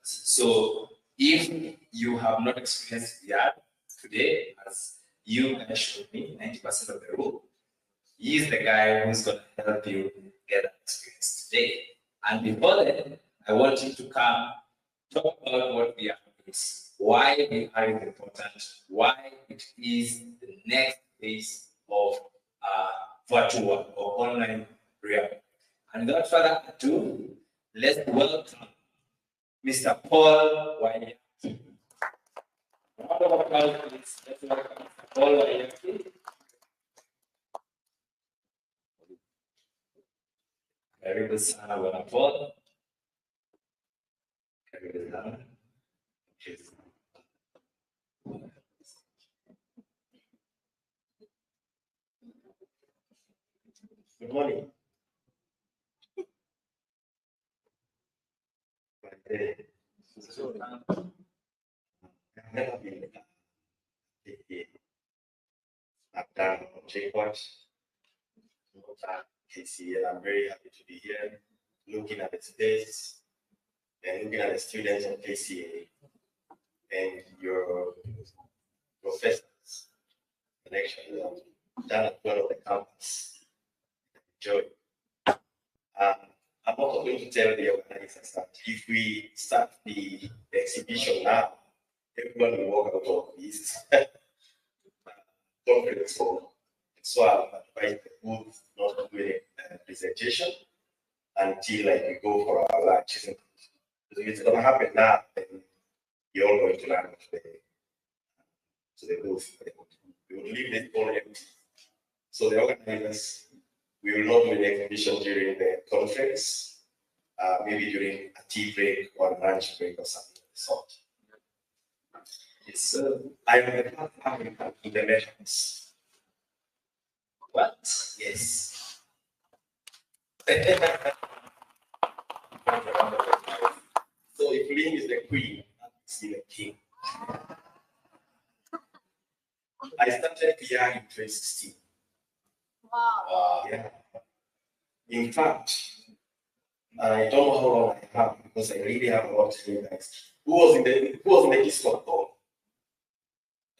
So if you have not experienced VR today, as you guys showed me, 90% of the room, he is the guy who's going to help you get that experience today. And before that, I want you to come talk about what VR is, why VR is important, why it is the next phase of virtual or online reality. And without further ado, let's welcome Mr. Paul Wayaki. Round of applause, please. Let's welcome Mr. Paul Wayaki. Karibu sana bwana Paul. Karibu sana. Good morning. I've never been I've done checkpoints, KCA. I'm very happy to be here, looking at the space and looking at the students of KCA and your professors' connections. I've done at one of the campus. Enjoy. I'm also going to tell the organizers that if we start the exhibition now, everyone will walk out of this conference hall. So I've advised the booth not to do a presentation until we go for our lunch. Isn't it? So if it's going to happen now, then you're all going to run to the booth. We will leave this all empty. So the organizers, we will not do the exhibition during the conference, maybe during a tea break or a lunch break or something of the sort. Yes, I am having in the measurements. What? Yes. So if Lynn is the queen, I'm the king. I started PR in 2016. Wow. Yeah. In fact, I don't know how long I have because I really have a lot to tell you guys. Who was in the Discord call?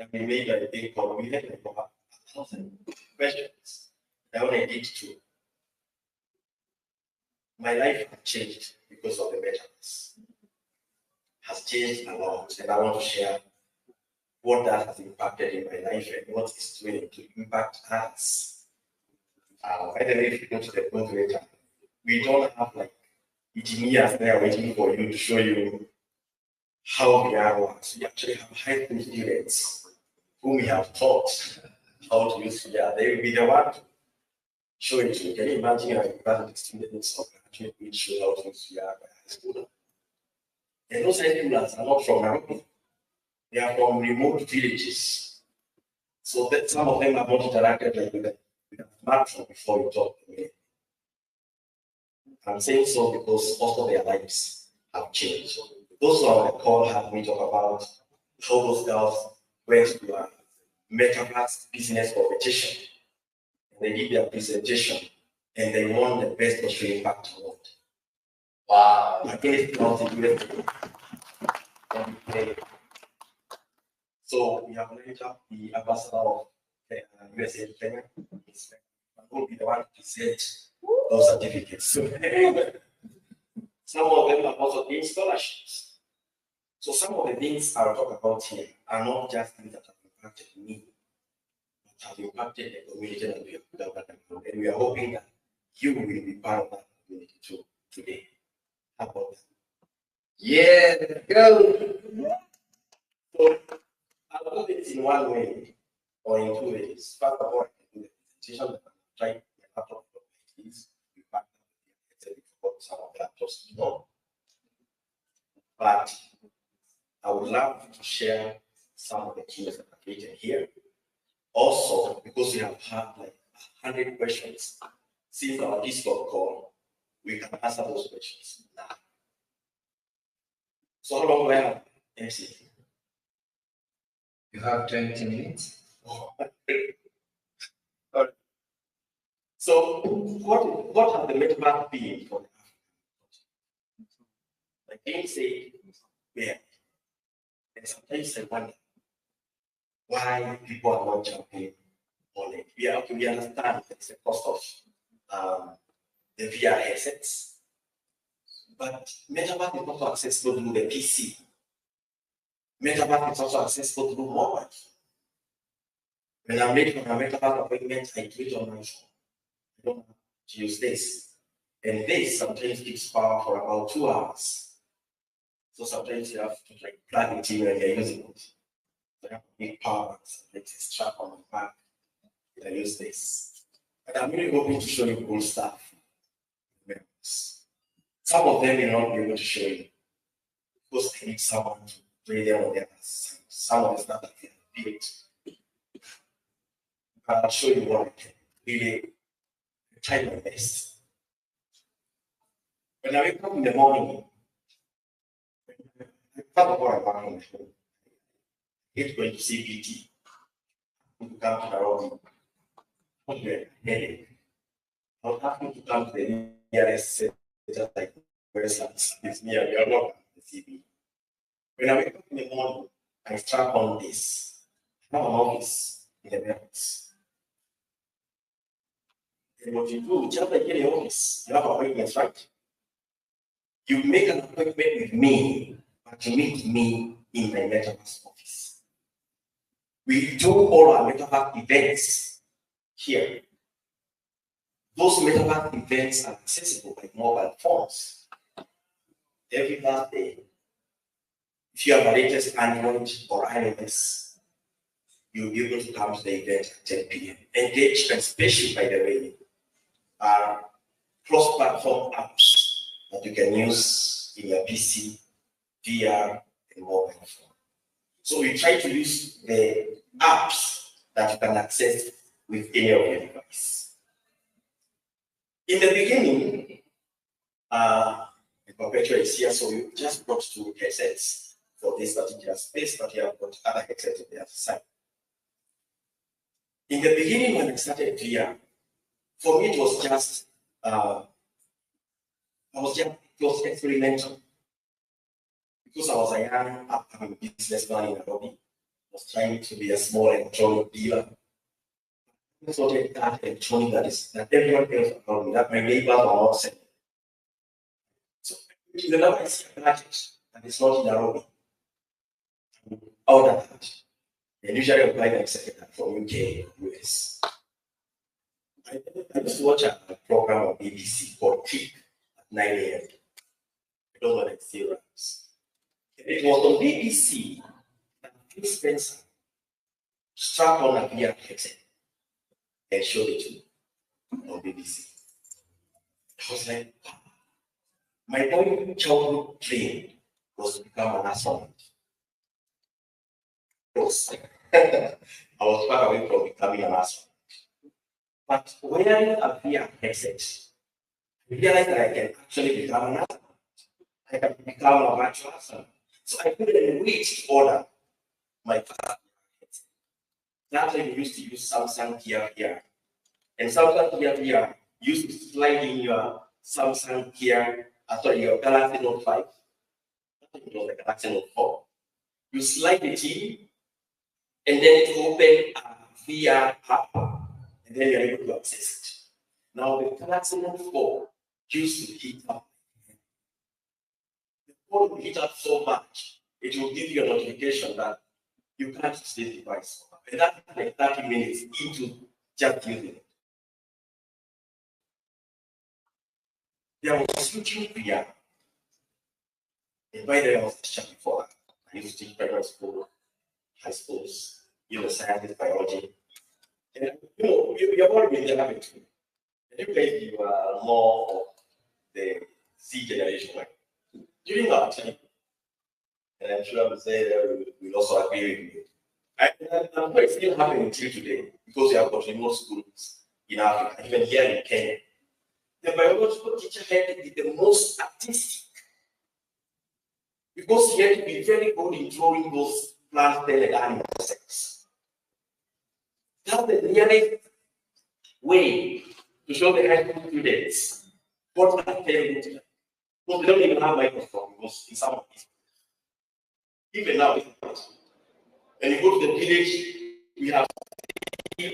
And we made a big call. We had like over 1,000 questions. I only did 2. My life has changed because of the measurements. Has changed a lot, and I want to share what that has impacted in my life and what it's doing to impact us. By the way, if you go to the book later, we don't have engineers there waiting for you to show you how VR works. We actually have high school students whom we have taught how to use VR. They will be the one to show it to you. Can you imagine how university students or graduate will show how to use VR by high school? And those high schoolers are not from Nairobi. They are from remote villages. So that some of them have not interacted with a smartphone before you talk to me. I'm saying so because also their lives have changed. Those who are on the call have me talk about how those girls went to a metaverse business competition. And they did their presentation and they won the best Australian Impact Award. Wow. Against So we have lined up the ambassador of USA to Kenya. I will be the one to present those certificates. Some of them have also gained scholarships. So some of the things I'll talk about here are not just things that have impacted me, but have impacted the community that we have developed. And we are hoping that you will be part of that community too today. How about that? Yeah, go. So I'll do it in one way or in 2 ways. First of all, I can do the presentation that I'm trying to get out of these. We back up some of that just know. But I would love to share some of the keys that are created here. Also, because we have had 100 questions since our Discord call, we can answer those questions now. So how long do I have, MC? You have 20 minutes. Right. So what have the metaverse been for the I didn't say where. And sometimes I wonder why people are not jumping on it. We understand it's the cost of the VR headsets, but Metaverse is also accessible through the PC. Metaverse is also accessible through mobile. When I'm making a Metaverse appointment, I do it on my phone. I don't have to use this. And this sometimes keeps power for about 2 hours. So sometimes you have to like plug it in when you're using it. So I have big power, like this strap on my back. I use this. But I'm really hoping to show you cool stuff. Some of them will not be able to show you because I need someone to play them on their side. Some of the stuff that they have built. I'll show you what I can really try my best. When I wake up in the morning, I thought about I work on the phone. It's going to CBT. To come to Nairobi. Headache. I was asking to come to the nearest center like where it's near your work the CB. When I wake up in the morning, I strap on this. I have an office in the Netherlands. And what you do, just like in the office, you have appointments, right? You make an appointment with me, but you meet me in my Metaverse office. We do all our Metaverse events here. Those Metaverse events are accessible by mobile phones. Every Thursday, if you have a latest Android or iOS, you'll be able to come to the event at 10 p.m. Engage and Spatial, by the way, are cross-platform apps that you can use in your PC, VR, and mobile phone. So we try to use the apps that you can access with any of your devices. In the beginning, the perpetual is here, so we just brought 2 headsets for this particular space, but you have got other headsets on the other side. In the beginning, when I started VR, for me it was just it was experimental. Because I was a young upcoming businessman in Nairobi, I was trying to be a small electronic dealer. I started that electronic that everyone else around me, that my neighbors were not selling. So whenever I see a gadget and it's not in Nairobi, out of that, and usually I buy them second from UK, US. I used to watch a program on BBC called Peak at 9 a.m. I don't know what it's still runs. It was on BBC that Phil Spencer strapped on a VR headset and showed it to me on BBC. I was like, my own childhood dream was to become an astronaut. I was far away from becoming an astronaut. But wearing a VR headset, I realized that I can actually become an astronaut. I can become a virtual astronaut. So I couldn't wait to order my first headset. That time we used to use Samsung Gear VR. And Samsung Gear VR used to slide in your Samsung Gear, your Galaxy Note 5. I think it was the Galaxy Note 4. You slide it in, and then it opened a VR app, and then you're able to access it. Now the Galaxy Note 4 used to heat up. The phone will heat up so much, it will give you a notification that you can't use this device. And that's like 30 minutes into just using it. There was switching VR. And by the way, I was teaching before that. I used to teach primary school, high schools, sciences, biology. And you've already been there, haven't you? And you guys, you are more of the Z generation, right? During our time, and I'm sure I would say that we'll also agree with you. I'm sure it's still happening until today because we have got remote schools in Africa, even here in Kenya. The biological teacher had to be the most artistic because he had to be very good in drawing those plant cell and animal cells. That's the nearest way to show the high school students what a cell looks like. Because we don't even have microphone because in some even now, when you go to the village, we have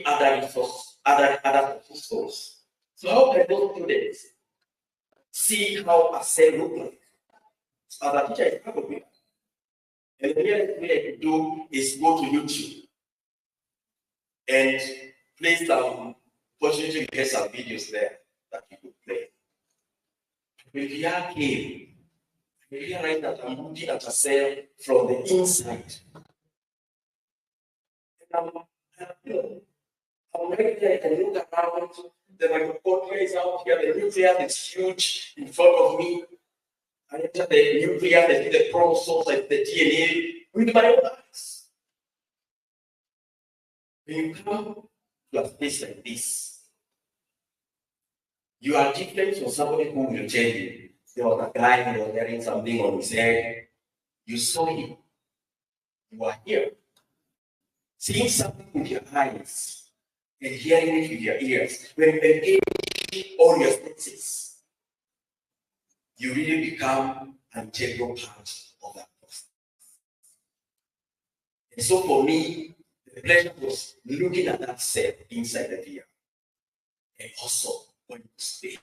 other resources, other schools. So how can those students see how a cell looks like? As a teacher, it's probably. And the nearest way I could do is go to YouTube and play some, fortunately, we get some videos there that you could play. When VR came, I realized that I'm looking at a cell from the inside. And I'm right there, I can look around, the mitochondria is out here, the nucleus is huge in front of me. I enter the nucleus, I see the chromosomes, like the DNA, with my own eyes. When you come to a space like this, you are different from somebody who will tell you. There was a guy who was wearing something on his head. You saw him. You are here. Seeing something with your eyes and hearing it with your ears. When you engage all your senses, you really become an integral part of that process. And so for me, the pleasure was looking at that cell inside the VR. And also going to space.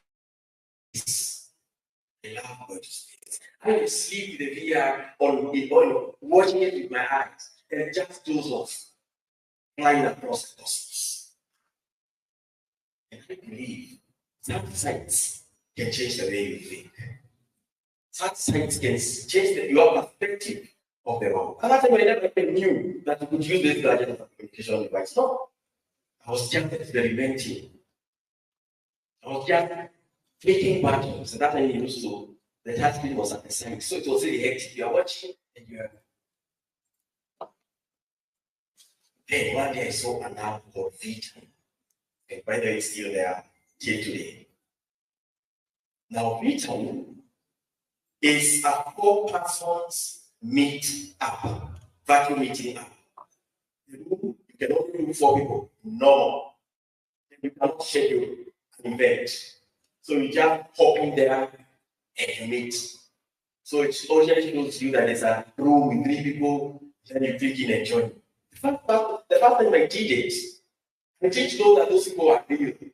I love going to space. I will sleep with the VR on watching it with my eyes and just doze off, flying across the cosmos. And I believe that science can change the way you think. That science can change your perspective of the world. And that's why I never knew that you could use this gadget as a communication device. No. I was just experimenting. I was just clicking buttons. And that's how you used to, the touch screen was at the side. So it was really hectic. You are watching and you are. Then one day I saw an app called Vita. And by the way, it's still there till today. Now, Vita is a 4-persons meet app, virtual meeting app. You can only do 4 people, no. You cannot schedule an event. So you just hop in there and you meet. So it's already shows you that there's a room with 3 people, then you click in and join. The first time I did it, I didn't know that those people are real. I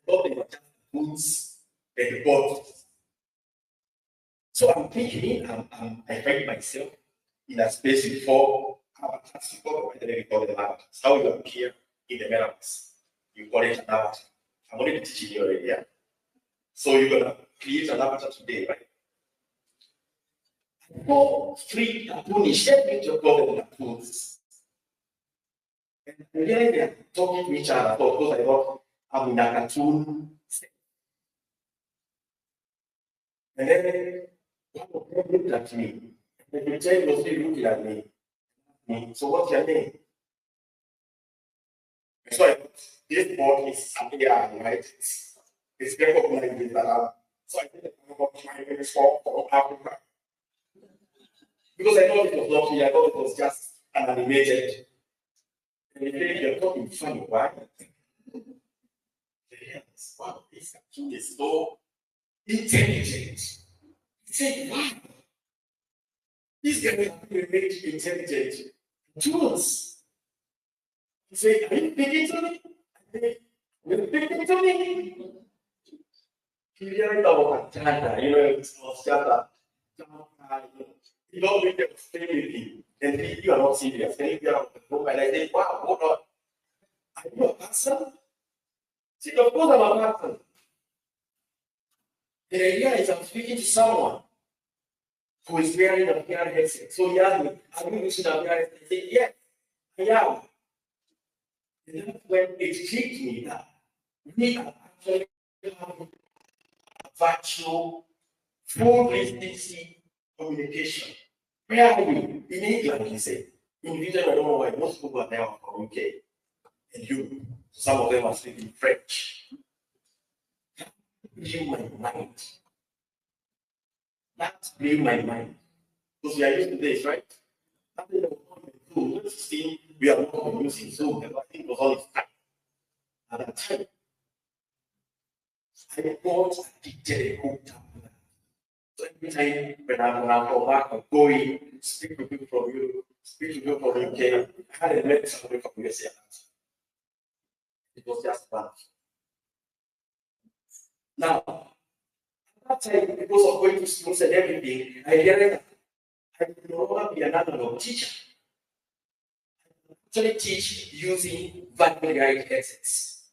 thought they were just boots and the bots. So I'm thinking, I find myself in a space with 4 avatars. We call them avatars. How you appear in the metaverse. You call it an avatar. I'm already teaching you already, yeah? So you're going to create an avatar today, right? 4 free cartoonish, shape me to call them cartoons. And then they're talking to each other. Because I thought I'm in a cartoon state. And then one of them looked at me. And the child was still looking at me. So what's your name? So I thought, this board is here, right? It's recognized with that. So I think my name is for Africa. Because I thought it was not here, I thought it was just an animated. And they say, you're talking funny, why? Yes, wow, this cartoon is so intelligent. He said, wow, these guys are very intelligent tools. He said, are you speaking to me? I said, you're speaking to me? He realized about China, it was just a you don't make them stay with you. And if you are not serious, and if you are on the book, and I say, wow, hold on. Are you a person? See, of course I'm a person. And I realize I'm speaking to someone who is wearing a VR headset. So he asked me, are you using a VR headset? I said, yes, I am. And that's when it clicked me that we are actually having a virtual, full 360 communication. Where are you? In England, he said. In Britain, I don't know why most people are there from UK. And you, some of them are speaking French. That blew my mind. That blew my mind. Because we are used to this, right? Nothing was on the Zoom. We are not using Zoom. I think it was all its time. At that time, I got addicted and hooked up. So every time when I come back, I'm going, speak to people from Europe, speak to people from UK, I had a met somebody from USA. It was just fun. Now, at that time, because of going to schools and everything, I realized that I could no longer be an analog teacher. I could actually teach using virtual reality headsets.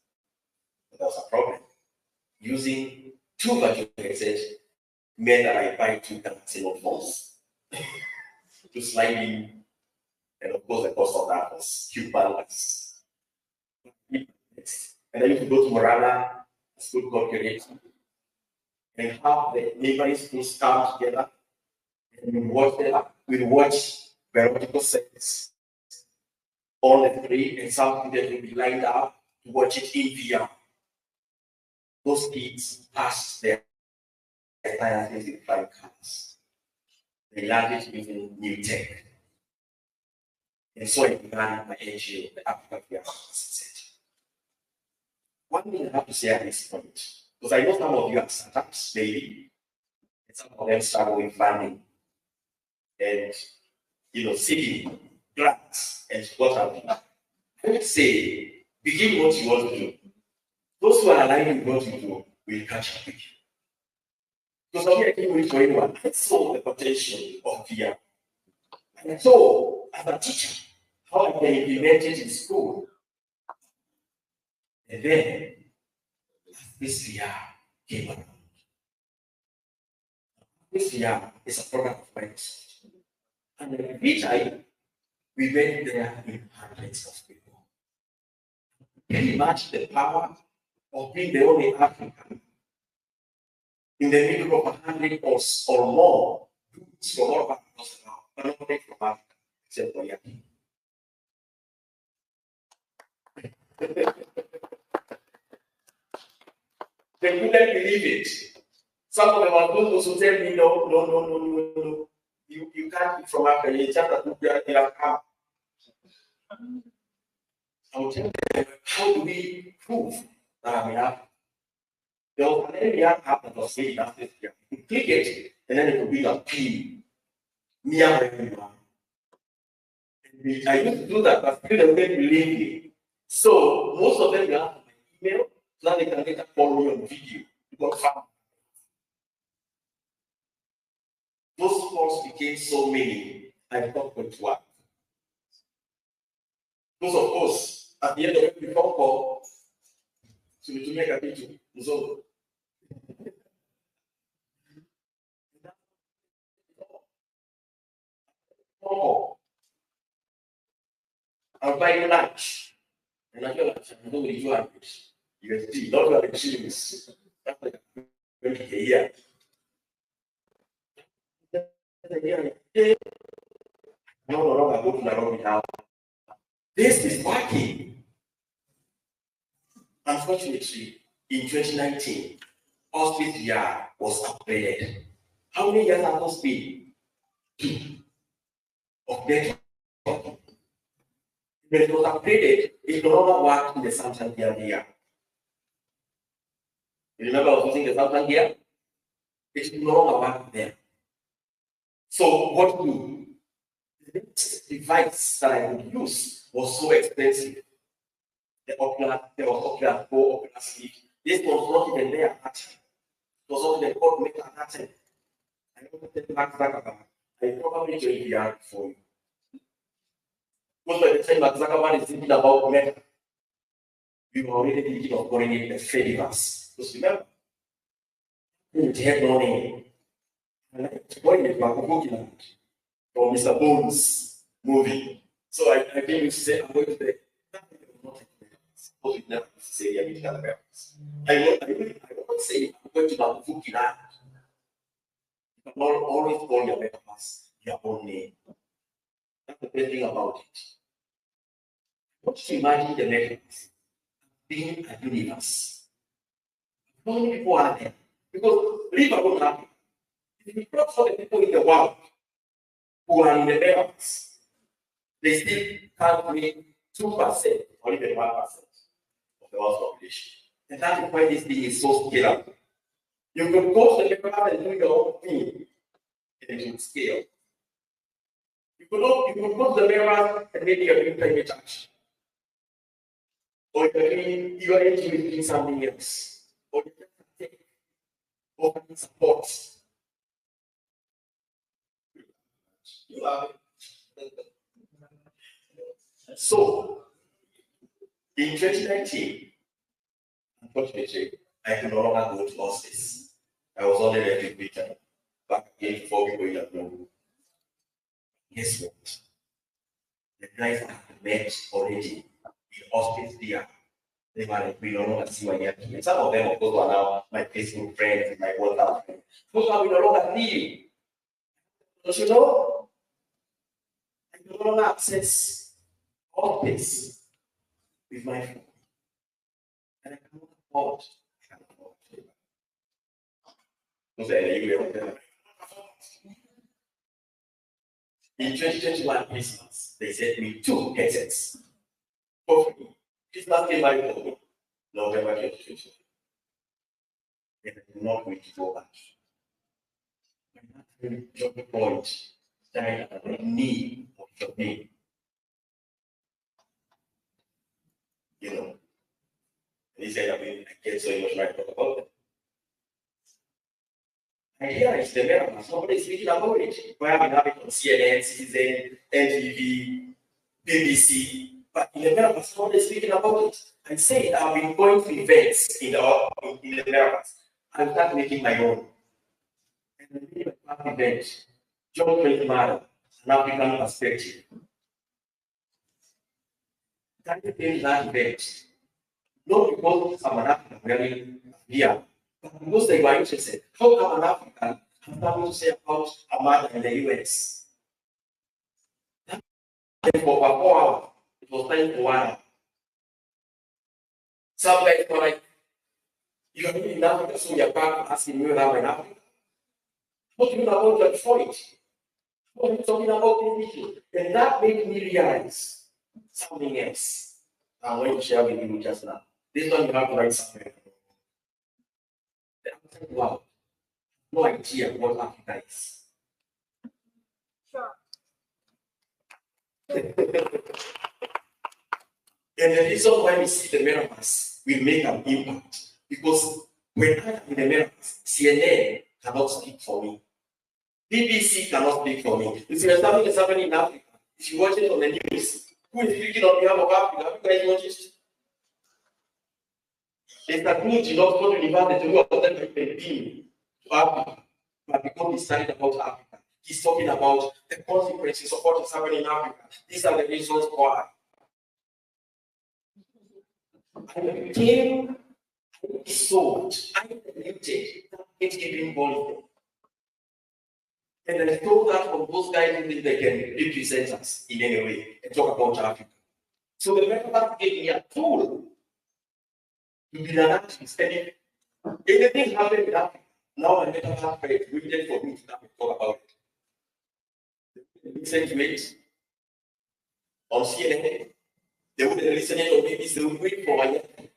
But there was a problem. Using two virtual headsets meant that I buy two galaxy notebooks to slide in, and of course the cost of that was huge balance. And I used to go to Morala, a school called KeyNote, and have the neighboring schools come together and we watch biological sets on the screen, and some students will be lined up to watch it in VR. Those kids passed their entire days in flying cars. They learned it using new tech. And so I began my NGO, the African VR Center. One thing I have to say at this point, because I know some of you are startups, maybe, and some of them struggle with funding and seeking grants and what have you. I would say, begin what you want to do. Those who are aligned with what you do will catch up with you. Because for me, I can't wait for anyone. I saw the potential of VR. And I saw, as a teacher, how I can implement it in school. And then, this VR came around. This VR is a product of Microsoft. And every time we went there in hundreds of people. Can you imagine the power of being the only African in the middle of 100 or more groups from all over across the world, but not only from Africa, except for Yaki. They couldn't believe it. Some of them are those who tell me, no. You can't be from Africa. You just have to come. I will tell them, how do we prove that I'm in Africa? There was an area app that was made in Africa. You click it, and then it will be a pin near where you are. And I used to do that, but still they wouldn't believe me. So most of them you have my email, so that they can get a call me on video. Those calls became so many, I thought going to work. Because of course, at the end of every phone call, so to make a video, so I'll buy you lunch. And I feel like I know what you are. USD, not like shillings. That's like a year. No, I go to Nairobi now. This is working. Unfortunately, in 2019, Hospice VR was upgraded. How many years have those been? 2 of that. When it was upgraded, it no longer worked in the Samsung Gear VR. You remember I was using the Samsung Gear? It no longer worked there. So what to do? The next device that I would use was so expensive. The Oculus Go, Oculus Leaf. This was not even there at that time. It was not even called Meta at that time. I don't think Mark Zuckerberg. I probably joined VR for you. Because by the time Mark Zuckerberg is thinking about Meta, we were already thinking of calling it the Fediverse. Because remember, it had no name. And I was calling it Makubuki from Mr. Bones movie. So I came to say, I'm going to say, because we never say anything about it. I won't say I'm going to Makubuki land. You can always call your metaverse your own name. That's the best thing about it. What you imagine the metaverse being a universe? How many people are there? Because leave alone happen. If you brought all the people in the world who are in the metaverse, they still can't meet 2% or even 1% of the world's population. And that is why this thing is so scalable. You could go to the camera and do your own thing, and it would scale. You could go to the mirror and maybe you're doing climate action. Or you are doing something else. Or you can take or support. You are. So, in 2019, unfortunately, I could no longer go to office. I was only left with Peter. Back again, 4 people in the room. Guess what? The guys I met already in office there. They were like, we don't know what see what you're doing. Some of them, of course, are now my Facebook friends, my WhatsApp friends. Those are we no longer see. Don't you know? I no longer access office with my phone. And I cannot afford. In 2021 Christmas, they sent me 2 headsets for free. Christmas came by for me. November 2020. And I'm not going to go back. I'm not going to jump the point that I have a need of your name. You know. And he said, I get so emotional I talk about it. And here is the miracle. Somebody is speaking about it. Where we have it on CNN, Citizen, NTV, BBC. But in the miracle, somebody is speaking about it. And say, I've been going to events in the miracles. I start making my own. And I made my first event, John Trent Matter, an African perspective. That became that event. Not because I'm an African, really, here. But because they were interested, how come an African has something to say about a matter in the US? And for about 4 hours, it was time for 1 hour. Some guys were like, you're really in Africa, so you're back asking me now in Africa. What do you know about Detroit? What are you talking about this issue? And that made me realize something else I'm going to share with you just now. This one you have to write somewhere. Wow, no idea what Africa is. Sure. And the reason why we see the miracles will make an impact because when I am in the miracles, CNN cannot speak for me. BBC cannot speak for me. If there's something that's happening in Africa, if you watch it on the news, who is speaking on behalf of Africa? Have you guys watched it? There's a good enough to university who of them have been to Africa, but because he studied about Africa, he's talking about the consequences of what is happening in Africa. These are the reasons why. I became sold, I muted that giving volume. And I stole that from those guys who think they can represent us in any way and talk about Africa. So the member gave me a tool to be an artist. And if anything happened in Africa, now I never have waited for me to come and talk about it. Listen to it on CNN. They wouldn't listen to it on BBC, they would wait for a year to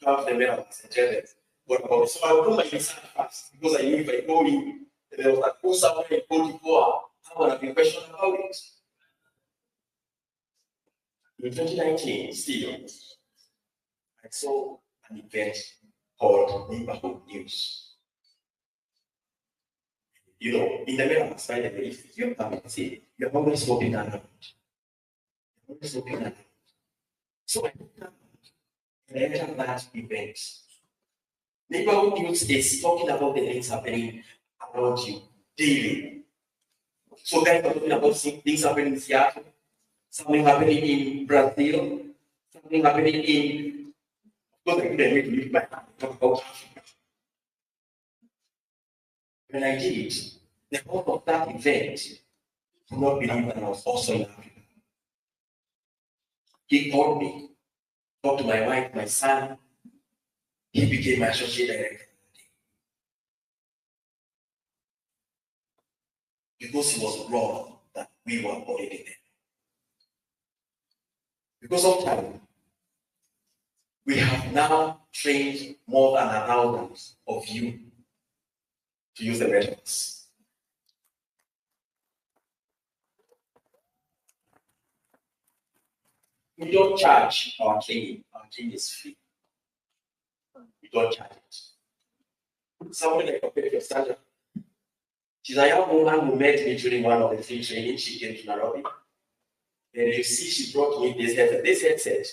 come to the members and tell them what about it. So I would do my research first because I knew if I go in, there was like, somewhere in Cote d'Ivoire, I would have been questioned about it. In 2019, still, I saw an event called Neighborhood News. You know, in the middle of the if you come and say, you're always walking around. You're always walking around. So I looked at and I entered that event. Neighborhood News is talking about the things happening around you daily. So guys are talking about things happening in Seattle, something happening in Brazil, something happening in, because I couldn't really leave my hand and talk about Africa. When I did it, the whole of that event did not believe that I was also in Africa. He called me, talked to my wife, my son. He became my associate director. Because he was wrong that we were already there. Because of time, we have now trained more than 1,000 of you to use the measurements. We don't charge our training. Our training is free. We don't charge it. Somebody like a Sandra. She's a young woman who met me during one of the 3 trainings. She came to Nairobi. And you see, she brought me this headset. This headset,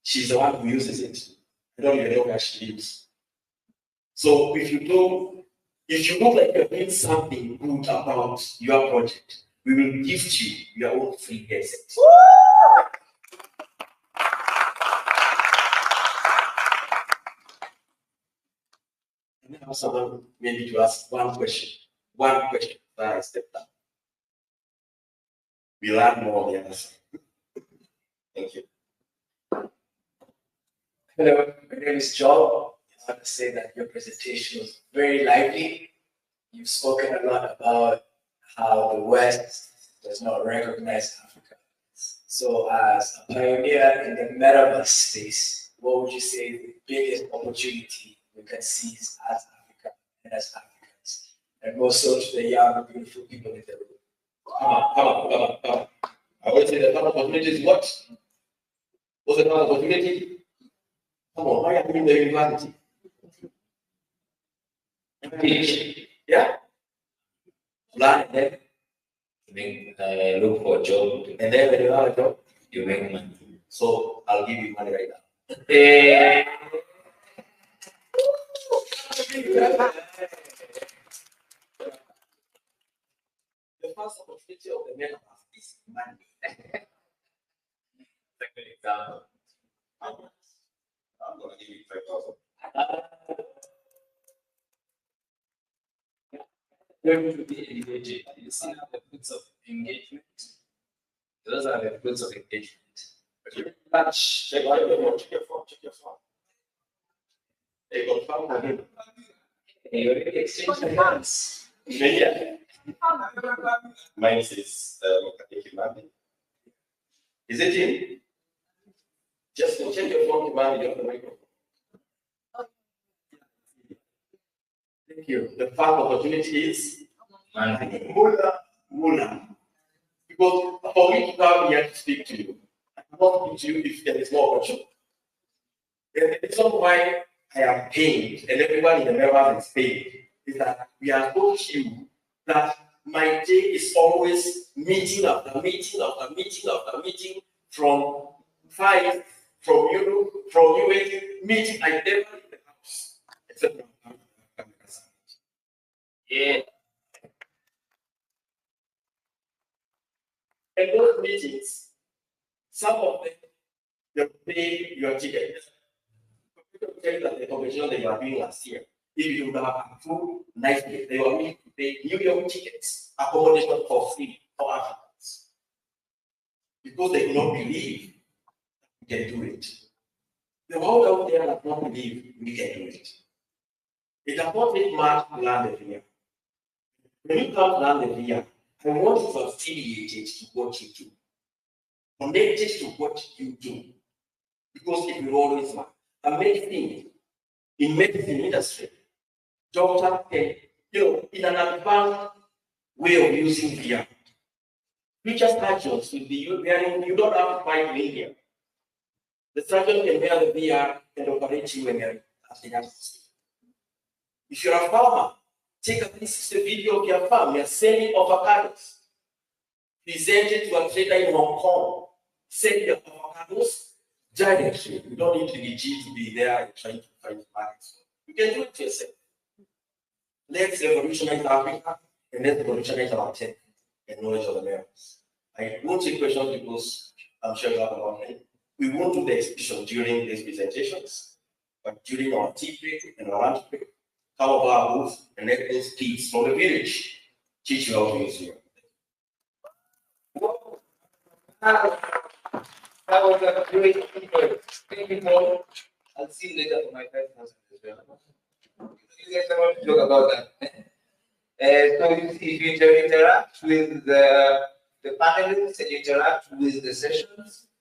she's the one who uses it. I don't even know where she lives. So if you look like you're doing something good about your project, we will gift you your own free headset. And I have someone maybe to ask one question that I step down. We learn more on the other side. Thank you. Hello, my name is Joel. I want to say that your presentation was very lively. You've spoken a lot about how the West does not recognize Africa. So as a pioneer in the metaverse space, what would you say the biggest opportunity we can seize as Africa and as Africans? And more so to the young, beautiful people in the room. Come on. I would say the kind of opportunity is what? What's the kind of opportunity? Come on, why are you in the university? Teach. Yeah? Learn and then look for a job. And then when you have a job, You make money. so I'll give you money right now. The first opportunity of the metaverse is money. Second example. I'm gonna give you 5,000. Going to be engaging. You see now the fruits of engagement. Those are the fruits of engagement. Check your phone. They confirm again. You already exchanged the hands. Yeah. Mine says money. Is it in? Just check your phone, man. You have the microphone. Thank you. The first opportunity is Money. Mula. Because for me to come here to speak to you, I cannot speak to you if there is more opportunity. The reason why I am pained and everyone in the members is pained is that we are told you that my day is always meeting after meeting after meeting after meeting from 5 from you meeting I never leave the house except Yeah. and those meetings, some of them you pay your ticket. People tell you that the competition that you are doing last year, if you have approved nicely, they were willing to pay New York tickets, accommodation for free for Africans. Because they do not believe we can do it. The world out there does not believe we can do it. It does not take much to learn the VR. When you come to learn the VR, I want you to affiliate it to what you do. Connect it to what you do. Because it will always matter. Amazing in medicine industry, doctor can, in an advanced way of using VR. Future surgeons will be wearing, you don't have to fight in India. The surgeon can wear the VR and operate you when you're at the hospital. If you're a farmer, take a piece of the video of your farm, you're selling avocados. Present it to a trader in Hong Kong. Sell your avocados directly. You don't need to be G to be there trying to find markets. You can do it yourself. Let's revolutionize Africa and let's revolutionize our tech and knowledge of the Americas. I won't take questions because I'm sure you have a lot of them. We won't do the exhibition during these presentations, but during our tea break and our lunch break, come over our booth and let those kids from the village teach you how to use it. That was a great effort. Thank you, Paul. I'll see you later for my 5,000 as well. You guys are want to talk about that. So if you interact with the panelists and interact with the sessions,